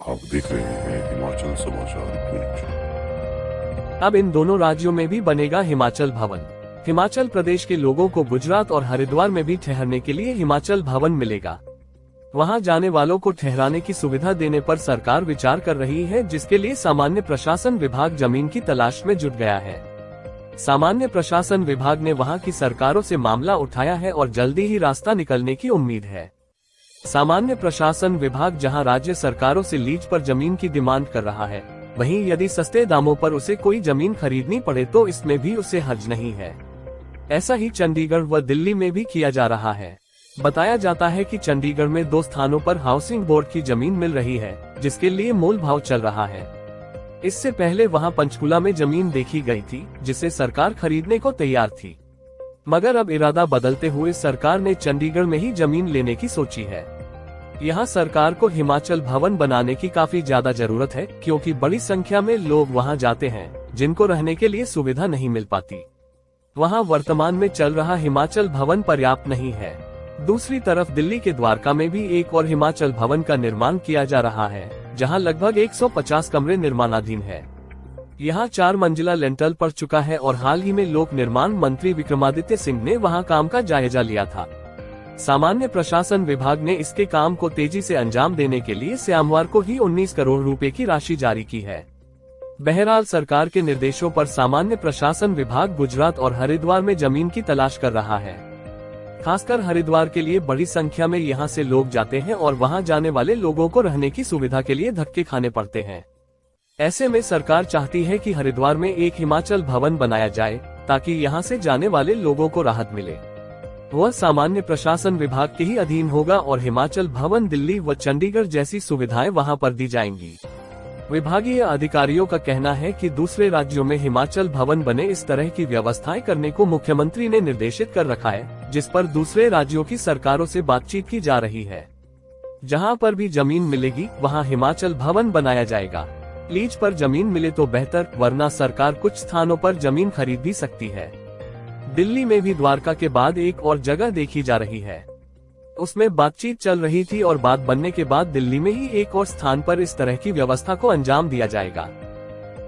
आप देख रहे हैं हिमाचल समाचार पेज। अब इन दोनों राज्यों में भी बनेगा हिमाचल भवन। हिमाचल प्रदेश के लोगों को गुजरात और हरिद्वार में भी ठहरने के लिए हिमाचल भवन मिलेगा। वहां जाने वालों को ठहराने की सुविधा देने पर सरकार विचार कर रही है, जिसके लिए सामान्य प्रशासन विभाग जमीन की तलाश में जुट गया है। सामान्य प्रशासन विभाग ने वहां की सरकारों से मामला उठाया है और जल्दी ही रास्ता निकलने की उम्मीद है। सामान्य प्रशासन विभाग जहां राज्य सरकारों से लीज पर जमीन की डिमांड कर रहा है, वहीं यदि सस्ते दामों पर उसे कोई जमीन खरीदनी पड़े तो इसमें भी उसे हर्ज नहीं है। ऐसा ही चंडीगढ़ व दिल्ली में भी किया जा रहा है। बताया जाता है कि चंडीगढ़ में 2 स्थानों पर हाउसिंग बोर्ड की जमीन मिल रही है, जिसके लिए मोल भाव चल रहा है। इससे पहले वहां पंचकुला में जमीन देखी गई थी, जिसे सरकार खरीदने को तैयार थी, मगर अब इरादा बदलते हुए सरकार ने चंडीगढ़ में ही जमीन लेने की सोची है। यहाँ सरकार को हिमाचल भवन बनाने की काफी ज्यादा जरूरत है, क्योंकि बड़ी संख्या में लोग वहाँ जाते हैं जिनको रहने के लिए सुविधा नहीं मिल पाती। वहाँ वर्तमान में चल रहा हिमाचल भवन पर्याप्त नहीं है। दूसरी तरफ दिल्ली के द्वारका में भी एक और हिमाचल भवन का निर्माण किया जा रहा है, जहाँ लगभग 150 कमरे निर्माणाधीन है। यहाँ 4 मंजिला लेंटल पड़ चुका है और हाल ही में लोक निर्माण मंत्री विक्रमादित्य सिंह ने वहाँ काम का जायजा लिया था। सामान्य प्रशासन विभाग ने इसके काम को तेजी से अंजाम देने के लिए सोमवार को ही 19 करोड़ रुपए की राशि जारी की है। बहरहाल सरकार के निर्देशों पर सामान्य प्रशासन विभाग गुजरात और हरिद्वार में जमीन की तलाश कर रहा है। खासकर हरिद्वार के लिए बड़ी संख्या में यहाँ से लोग जाते हैं और वहाँ जाने वाले लोगों को रहने की सुविधा के लिए धक्के खाने पड़ते हैं। ऐसे में सरकार चाहती है कि हरिद्वार में एक हिमाचल भवन बनाया जाए, ताकि यहाँ से जाने वाले लोगों को राहत मिले। वह सामान्य प्रशासन विभाग के ही अधीन होगा और हिमाचल भवन दिल्ली व चंडीगढ़ जैसी सुविधाएं वहां पर दी जाएंगी। विभागीय अधिकारियों का कहना है कि दूसरे राज्यों में हिमाचल भवन बने, इस तरह की व्यवस्थाएं करने को मुख्यमंत्री ने निर्देशित कर रखा है, जिस पर दूसरे राज्यों की सरकारों से बातचीत की जा रही है। जहां पर भी जमीन मिलेगी वहां हिमाचल भवन बनाया जाएगा। लीज पर जमीन मिले तो बेहतर, वरना सरकार कुछ स्थानों पर जमीन खरीद भी सकती है। दिल्ली में भी द्वारका के बाद एक और जगह देखी जा रही है। उसमें बातचीत चल रही थी और बात बनने के बाद दिल्ली में ही एक और स्थान पर इस तरह की व्यवस्था को अंजाम दिया जाएगा।